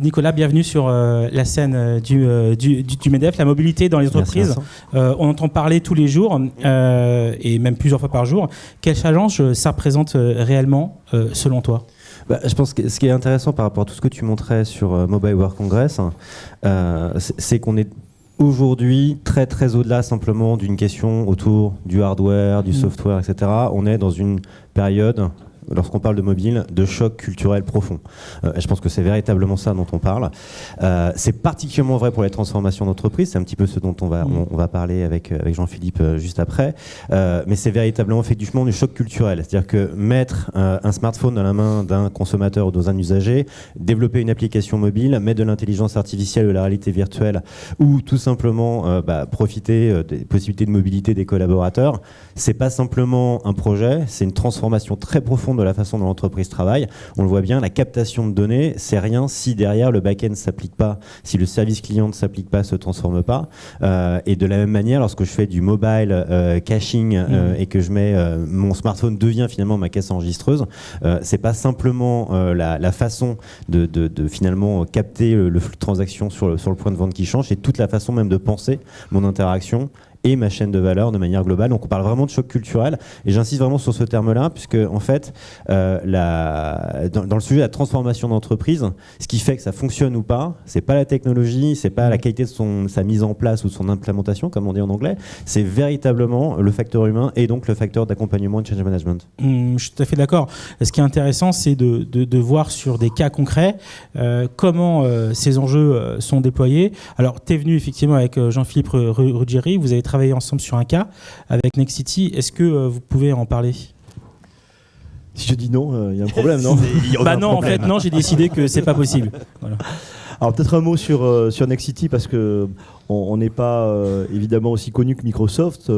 Nicolas, bienvenue sur la scène du MEDEF, la mobilité dans les entreprises. On entend parler tous les jours et même plusieurs fois par jour. Quel challenge ça représente réellement selon toi ? Je pense que ce qui est intéressant par rapport à tout ce que tu montrais sur Mobile World Congress, c'est qu'on est aujourd'hui très très au-delà simplement d'une question autour du hardware, du software, etc. On est dans une période, lorsqu'on parle de mobile, de choc culturel profond. Je pense que c'est véritablement ça dont on parle. C'est particulièrement vrai pour les transformations d'entreprise, c'est un petit peu ce dont on va parler avec Jean-Philippe juste après. Mais c'est véritablement effectivement du choc culturel. C'est-à-dire que mettre un smartphone dans la main d'un consommateur ou d'un usager, développer une application mobile, mettre de l'intelligence artificielle ou de la réalité virtuelle, ou tout simplement profiter des possibilités de mobilité des collaborateurs, c'est pas simplement un projet, c'est une transformation très profonde de la façon dont l'entreprise travaille. On le voit bien, la captation de données, c'est rien si derrière le back-end ne s'applique pas, si le service client ne s'applique pas, se transforme pas. Et de la même manière, lorsque je fais du mobile caching et que je mets mon smartphone devient finalement ma caisse enregistreuse, c'est pas simplement la façon de finalement capter le flux de transactions sur le point de vente qui change, c'est toute la façon même de penser mon interaction et ma chaîne de valeur de manière globale. Donc on parle vraiment de choc culturel et j'insiste vraiment sur ce terme-là puisque en fait dans le sujet de la transformation d'entreprise, ce qui fait que ça fonctionne ou pas, c'est pas la technologie, c'est pas la qualité de sa mise en place ou de son implémentation comme on dit en anglais, c'est véritablement le facteur humain et donc le facteur d'accompagnement et de change management. Je suis tout à fait d'accord. Ce qui est intéressant, c'est de voir sur des cas concrets comment ces enjeux sont déployés. Alors tu es venu effectivement avec Jean-Philippe Ruggieri, vous avez travaillé ensemble sur un cas avec Nexity. Est-ce que vous pouvez en parler ? Si je dis non, il y a un problème, non ? En fait, non, j'ai décidé que c'est pas possible. Voilà. Alors peut-être un mot sur Nexity parce que on n'est pas évidemment aussi connu que Microsoft,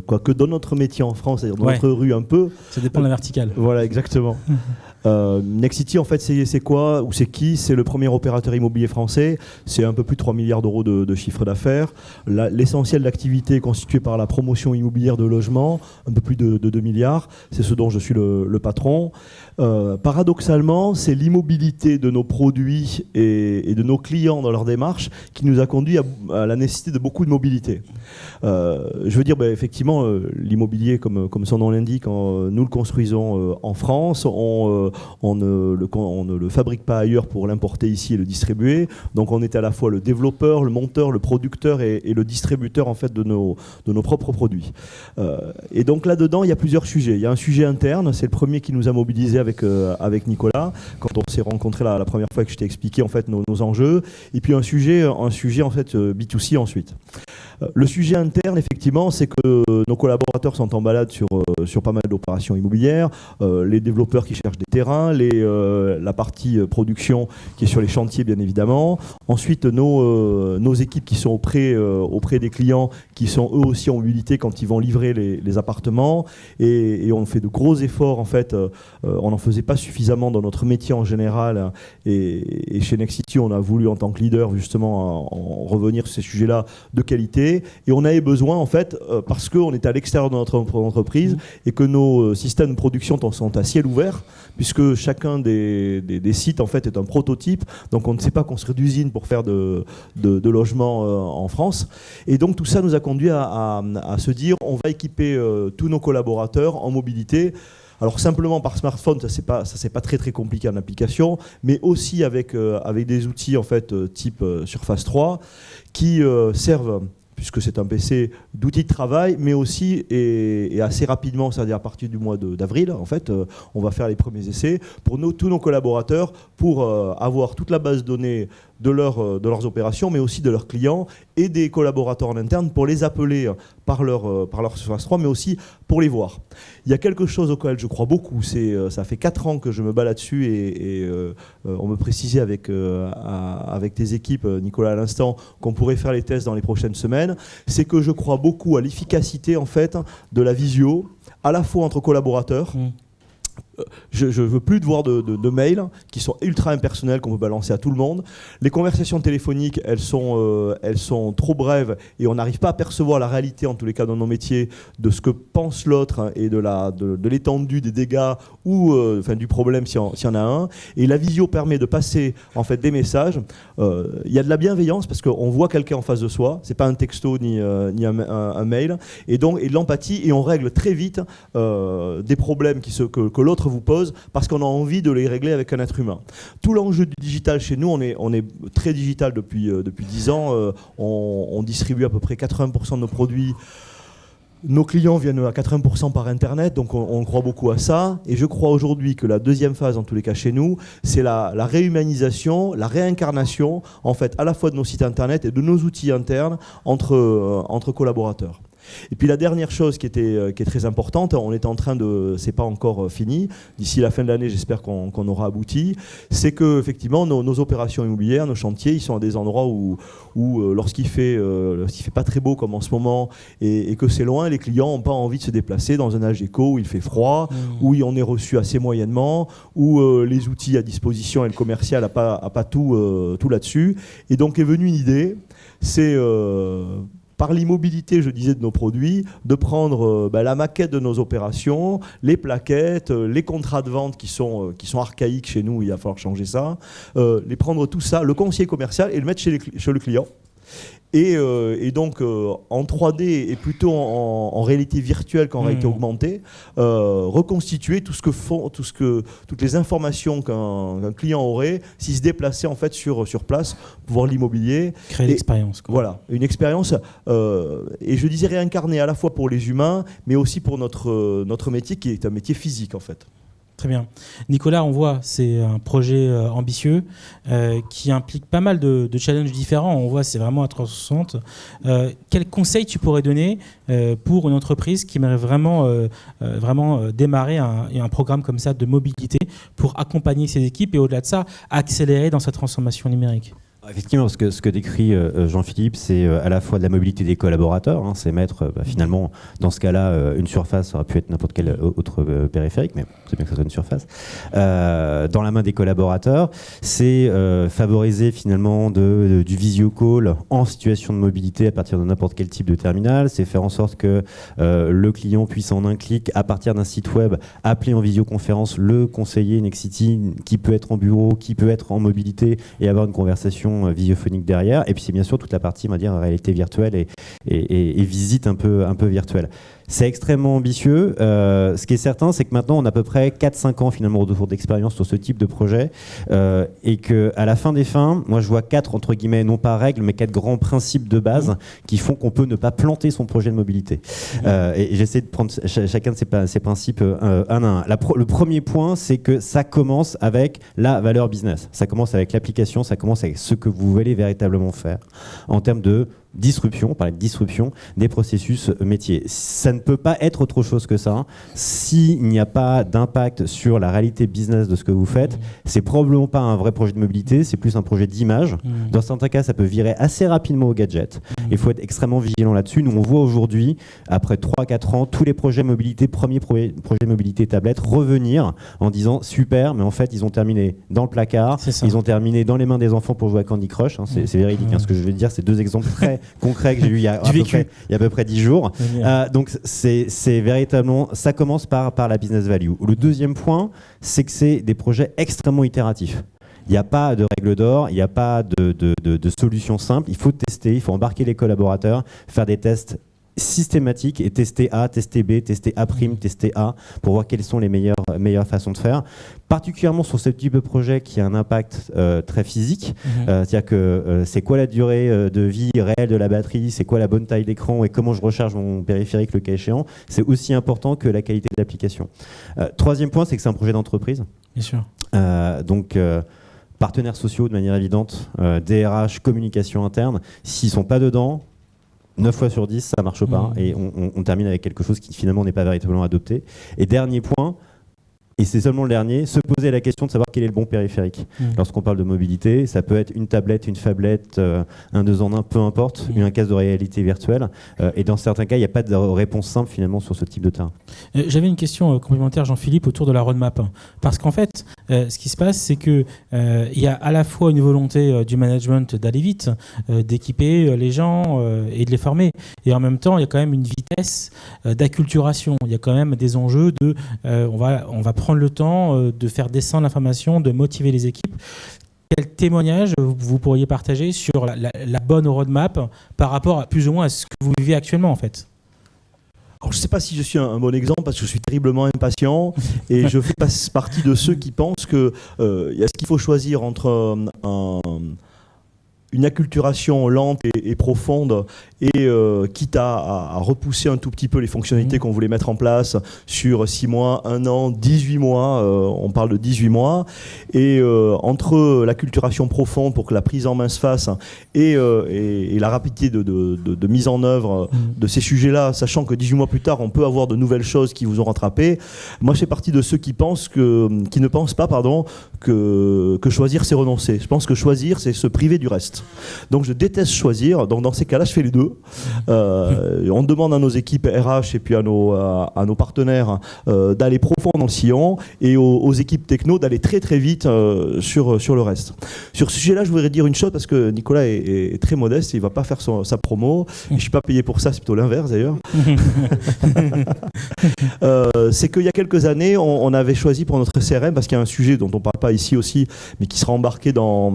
quoique dans notre métier en France, c'est-à-dire dans notre rue un peu. Ça dépend de la verticale. Voilà, exactement. Nexity, en fait, c'est quoi ou c'est qui ? C'est le premier opérateur immobilier français. C'est un peu plus de 3 milliards d'euros de chiffre d'affaires. L'essentiel de l'activité est constitué par la promotion immobilière de logements, un peu plus de 2 milliards. C'est ce dont je suis le patron. Paradoxalement, c'est l'immobilité de nos produits et de nos clients dans leur démarche qui nous a conduit à la nécessité de beaucoup de mobilité. Je veux dire, effectivement, l'immobilier, comme son nom l'indique, nous le construisons en France. On ne le fabrique pas ailleurs pour l'importer ici et le distribuer. Donc on est à la fois le développeur, le monteur, le producteur et le distributeur en fait de nos propres produits. Et donc là-dedans, il y a plusieurs sujets. Il y a un sujet interne, c'est le premier qui nous a mobilisés avec Nicolas, quand on s'est rencontrés la première fois que je t'ai expliqué en fait nos enjeux. Et puis un sujet en fait B2C ensuite. Le sujet interne, effectivement, c'est que nos collaborateurs sont en balade sur pas mal d'opérations immobilières, les développeurs qui cherchent des terrains, la partie production qui est sur les chantiers, bien évidemment. Ensuite, nos équipes qui sont auprès des clients, qui sont eux aussi en mobilité quand ils vont livrer les appartements. Et on fait de gros efforts, en fait. On n'en faisait pas suffisamment dans notre métier en général. Et chez Nexity, on a voulu, en tant que leader, justement, en revenir sur ces sujets-là de qualité. Et on avait besoin, en fait, parce qu'on est à l'extérieur de notre entreprise et que nos systèmes de production sont à ciel ouvert, puisque chacun des sites, en fait, est un prototype. Donc, on ne sait pas construire d'usine pour faire de logements en France. Et donc, tout ça nous a conduit à se dire, on va équiper tous nos collaborateurs en mobilité. Alors simplement par smartphone, ça c'est pas très très compliqué en application, mais aussi avec des outils en fait type Surface 3 qui servent, puisque c'est un PC, d'outils de travail, mais aussi et assez rapidement, c'est-à-dire à partir du mois d'avril, en fait, on va faire les premiers essais pour tous nos collaborateurs pour avoir toute la base de données de leurs opérations, mais aussi de leurs clients et des collaborateurs en interne pour les appeler par leur Surface 3, mais aussi pour les voir. Il y a quelque chose auquel je crois beaucoup, ça fait 4 ans que je me bats là-dessus et on me précisait avec tes équipes, Nicolas, à l'instant, qu'on pourrait faire les tests dans les prochaines semaines, c'est que je crois beaucoup à l'efficacité en fait de la visio, à la fois entre collaborateurs, je veux plus devoir de mails qui sont ultra impersonnels qu'on peut balancer à tout le monde. Les conversations téléphoniques, elles sont trop brèves et on n'arrive pas à percevoir la réalité, en tous les cas dans nos métiers, de ce que pense l'autre, hein, et de l'étendue des dégâts ou du problème s'il y en a un. Et la visio permet de passer en fait des messages. Il y a de la bienveillance parce qu'on voit quelqu'un en face de soi. C'est pas un texto ni un mail. Et donc de l'empathie, et on règle très vite des problèmes que l'autre vous pose parce qu'on a envie de les régler avec un être humain. Tout l'enjeu du digital chez nous, on est très digital depuis 10 ans. On distribue à peu près 80% de nos produits. Nos clients viennent à 80% par Internet, donc on croit beaucoup à ça. Et je crois aujourd'hui que la deuxième phase, en tous les cas chez nous, c'est la réhumanisation, la réincarnation, en fait, à la fois de nos sites Internet et de nos outils internes entre collaborateurs. Et puis la dernière chose qui est très importante, on est en train c'est pas encore fini, d'ici la fin de l'année j'espère qu'on aura abouti, c'est que effectivement nos opérations immobilières, nos chantiers, ils sont à des endroits où lorsqu'il fait pas très beau comme en ce moment et que c'est loin, les clients n'ont pas envie de se déplacer dans un Algeco où il fait froid, où on est reçu assez moyennement, où les outils à disposition et le commercial n'a pas tout là-dessus. Et donc est venue une idée, c'est par l'immobilité, je disais, de nos produits, de prendre la maquette de nos opérations, les plaquettes, les contrats de vente qui sont archaïques chez nous, il va falloir changer ça, les prendre tout ça, le conseiller commercial et le mettre chez le client. Et donc en 3D et plutôt en réalité virtuelle qu'en réalité augmentée, reconstituer toutes les informations qu'un client aurait s'il se déplaçait en fait sur place pour voir l'immobilier. Créer l'expérience. Voilà, une expérience. Et je disais réincarnée à la fois pour les humains, mais aussi pour notre métier qui est un métier physique en fait. Très bien. Nicolas, on voit, c'est un projet ambitieux qui implique pas mal de challenges différents. On voit, c'est vraiment à 360. Quels conseils tu pourrais donner pour une entreprise qui aimerait vraiment démarrer un programme comme ça de mobilité pour accompagner ses équipes et au-delà de ça, accélérer dans sa transformation numérique? Effectivement, ce que décrit Jean-Philippe, c'est à la fois de la mobilité des collaborateurs, hein, c'est mettre finalement, dans ce cas-là, une surface, ça aurait pu être n'importe quel autre périphérique, mais c'est bien que ça soit une surface, dans la main des collaborateurs, c'est favoriser finalement du visio call en situation de mobilité à partir de n'importe quel type de terminal, c'est faire en sorte que le client puisse en un clic, à partir d'un site web, appeler en visioconférence le conseiller Nexity qui peut être en bureau, qui peut être en mobilité et avoir une conversation visiophonique derrière, et puis c'est bien sûr toute la partie, on va dire, réalité virtuelle et visite un peu virtuelle. C'est extrêmement ambitieux. Ce qui est certain, c'est que maintenant, on a à peu près 4-5 ans finalement de retour d'expérience sur ce type de projet, et qu'à la fin des fins, moi je vois 4, entre guillemets, non pas règles, mais 4 grands principes de base qui font qu'on peut ne pas planter son projet de mobilité. Et j'essaie de prendre chacun de ces principes un à un. Le premier point, c'est que ça commence avec la valeur business. Ça commence avec l'application, ça commence avec ce que vous voulez véritablement faire en termes de disruption, on parlait de disruption des processus métiers. Ça ne peut pas être autre chose que ça. S'il n'y a pas d'impact sur la réalité business de ce que vous faites, c'est probablement pas un vrai projet de mobilité, c'est plus un projet d'image. Dans certains cas, ça peut virer assez rapidement au gadget. Il faut être extrêmement vigilant là-dessus. Nous, on voit aujourd'hui, après 3-4 ans, tous les projets mobilité, premiers projets de mobilité tablette, revenir en disant super, mais en fait, ils ont terminé dans le placard, ils ont terminé dans les mains des enfants pour jouer à Candy Crush. C'est véridique. Ce que je veux dire, c'est 2 exemples très concret que j'ai eu il y a à peu près 10 jours. Donc c'est véritablement, ça commence par la business value. Le deuxième point, c'est que c'est des projets extrêmement itératifs. Il n'y a pas de règle d'or, il n'y a pas de solution simple. Il faut tester, il faut embarquer les collaborateurs, faire des tests systématiques et tester A, tester B, tester A', tester A pour voir quelles sont les meilleures façons de faire. Particulièrement sur ce type de projet qui a un impact très physique, c'est-à-dire que c'est quoi la durée de vie réelle de la batterie, c'est quoi la bonne taille d'écran et comment je recharge mon périphérique le cas échéant, c'est aussi important que la qualité de l'application. Troisième point, c'est que c'est un projet d'entreprise. Bien sûr. Donc partenaires sociaux de manière évidente, DRH, communication interne, s'ils ne sont pas dedans, 9 fois sur 10, ça ne marche pas et on termine avec quelque chose qui finalement n'est pas véritablement adopté. Et dernier point, Et c'est seulement le dernier, se poser la question de savoir quel est le bon périphérique. Lorsqu'on parle de mobilité, ça peut être une tablette, une phablette, un 2 en 1, peu importe, un casque de réalité virtuelle. Et dans certains cas, il n'y a pas de réponse simple finalement sur ce type de terrain. J'avais une question complémentaire, Jean-Philippe, autour de la roadmap. Parce qu'en fait, ce qui se passe, c'est qu'il y a à la fois une volonté du management d'aller vite, d'équiper les gens et de les former. Et en même temps, il y a quand même une vitesse d'acculturation. Il y a quand même des enjeux de... on va prendre le temps de faire descendre l'information, de motiver les équipes. Quel témoignage vous pourriez partager sur la bonne roadmap par rapport à plus ou moins à ce que vous vivez actuellement en fait? Alors, je ne sais pas si je suis un bon exemple parce que je suis terriblement impatient et je fais partie de ceux qui pensent qu'il y a ce qu'il faut choisir entre une acculturation lente et profonde et quitte à repousser un tout petit peu les fonctionnalités qu'on voulait mettre en place sur 6 mois, 1 an, 18 mois, on parle de 18 mois, et entre l'acculturation profonde pour que la prise en main se fasse et la rapidité de mise en œuvre de ces sujets-là, sachant que 18 mois plus tard, on peut avoir de nouvelles choses qui vous ont rattrapé. Moi, je fais partie de ceux qui ne pensent pas que choisir, c'est renoncer. Je pense que choisir, c'est se priver du reste. Donc je déteste choisir, donc dans ces cas-là je fais les deux. On demande à nos équipes RH et puis à nos partenaires d'aller profond dans le sillon et aux équipes techno d'aller très très vite sur le reste. Sur ce sujet-là je voudrais dire une chose parce que Nicolas est très modeste et il ne va pas faire sa promo et je ne suis pas payé pour ça, c'est plutôt l'inverse d'ailleurs. C'est qu'il y a quelques années on avait choisi pour notre CRM, parce qu'il y a un sujet dont on ne parle pas ici aussi mais qui sera embarqué dans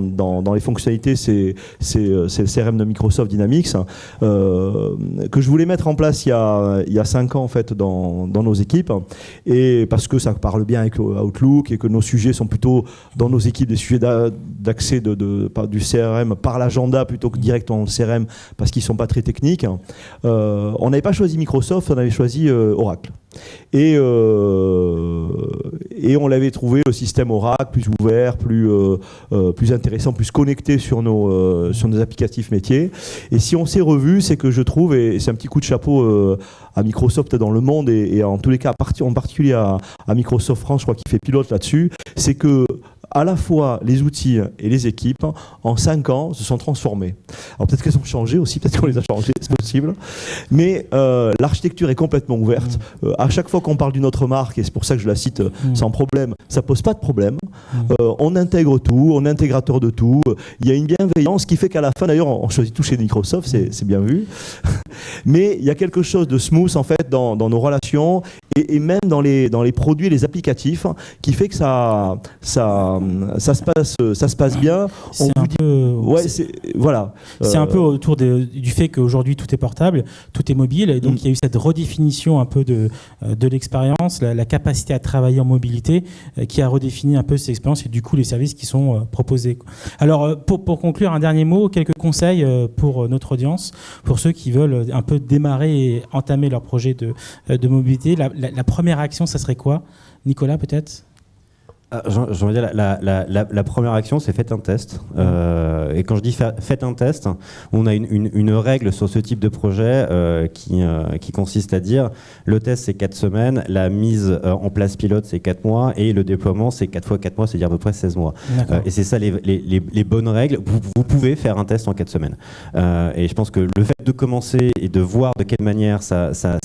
les fonctionnalités, c'est le CRM de Microsoft Dynamics, que je voulais mettre en place il y a 5 ans en fait dans nos équipes, et parce que ça parle bien avec Outlook et que nos sujets sont plutôt dans nos équipes des sujets d'accès du CRM par l'agenda plutôt que directement dans le CRM parce qu'ils ne sont pas très techniques. On n'avait pas choisi Microsoft, on avait choisi Oracle. Et on l'avait trouvé le système Oracle plus ouvert, plus intéressant, plus connecté sur nos applicatifs métiers. Et si on s'est revu, c'est que je trouve, et c'est un petit coup de chapeau à Microsoft dans le monde et en tous les cas en particulier à Microsoft France, je crois qu'il fait pilote là-dessus, c'est que à la fois les outils et les équipes, en 5 ans, se sont transformés. Alors peut-être qu'elles ont changé aussi, peut-être qu'on les a changées, c'est possible. Mais l'architecture est complètement ouverte. À chaque fois qu'on parle d'une autre marque, et c'est pour ça que je la cite sans problème, ça pose pas de problème. On intègre tout, on est intégrateur de tout. Il y a une bienveillance qui fait qu'à la fin, d'ailleurs, on choisit tout chez Microsoft, c'est bien vu. Mais il y a quelque chose de smooth en fait dans nos relations et même dans les produits, les applicatifs, qui fait que ça se passe bien. C'est un peu autour du fait qu'aujourd'hui tout est portable, tout est mobile, et donc il y a eu cette redéfinition un peu de l'expérience, la capacité à travailler en mobilité qui a redéfini un peu cette expérience et du coup les services qui sont proposés. Alors pour conclure, un dernier mot, quelques conseils pour notre audience, pour ceux qui veulent un peu démarrer et entamer leur projet de mobilité. La première action, ça serait quoi? Nicolas, peut-être? J'ai envie de dire, la première action, c'est faites un test. Et quand je dis faites un test, on a une règle sur ce type de projet qui consiste à dire le test, c'est 4 semaines, la mise en place pilote, c'est 4 mois, et le déploiement, c'est 4 fois 4 mois, c'est-à-dire à peu près 16 mois. Et c'est ça les bonnes règles. Vous pouvez faire un test en 4 semaines. Et je pense que le fait de commencer et de voir de quelle manière ça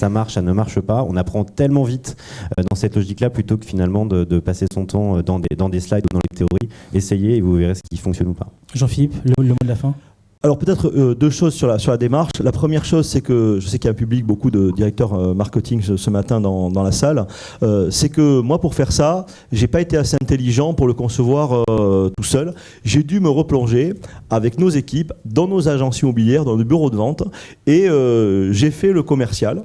marche, ça ne marche pas, on apprend tellement vite dans cette logique-là plutôt que finalement de passer son temps dans des slides ou dans les théories. Essayez et vous verrez ce qui fonctionne ou pas. Jean-Philippe, le mot de la fin. Alors peut-être 2 choses sur la démarche. La première chose, c'est que je sais qu'il y a un public, beaucoup de directeurs marketing ce matin dans la salle. C'est que moi, pour faire ça, j'ai pas été assez intelligent pour le concevoir tout seul. J'ai dû me replonger avec nos équipes dans nos agences immobilières, dans nos bureaux de vente, et j'ai fait le commercial.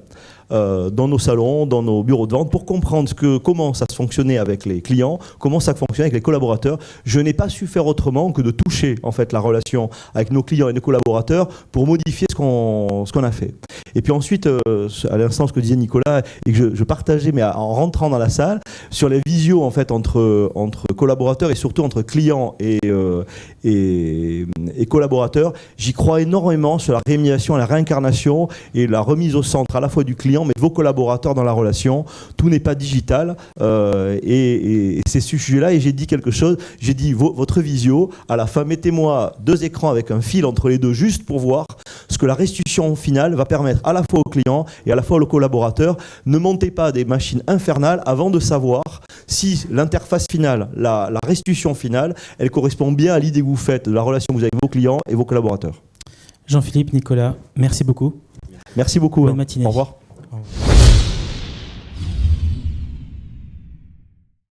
Dans nos salons, dans nos bureaux de vente, pour comprendre comment ça se fonctionnait avec les clients, comment ça fonctionnait avec les collaborateurs. Je n'ai pas su faire autrement que de toucher en fait la relation avec nos clients et nos collaborateurs pour modifier ce qu'on a fait. Et puis ensuite, à l'instant, ce que disait Nicolas, et que je partageais, mais en rentrant dans la salle, sur les visios en fait entre collaborateurs et surtout entre clients et collaborateurs, j'y crois énormément sur la réanimation, la réincarnation et la remise au centre à la fois du client, mais de vos collaborateurs dans la relation. Tout n'est pas digital, et c'est ce sujet-là. Et j'ai dit quelque chose. J'ai dit votre visio, à la fin, mettez-moi 2 écrans avec un fil entre les deux, juste pour voir ce que la restitution finale va permettre à la fois au client et à la fois aux collaborateurs. Ne montez pas des machines infernales avant de savoir si l'interface finale, la restitution finale, elle correspond bien à l'idée que vous faites de la relation que vous avez avec vos clients et vos collaborateurs. Jean-Philippe, Nicolas, merci beaucoup. Merci beaucoup. Bonne matinée. Au revoir.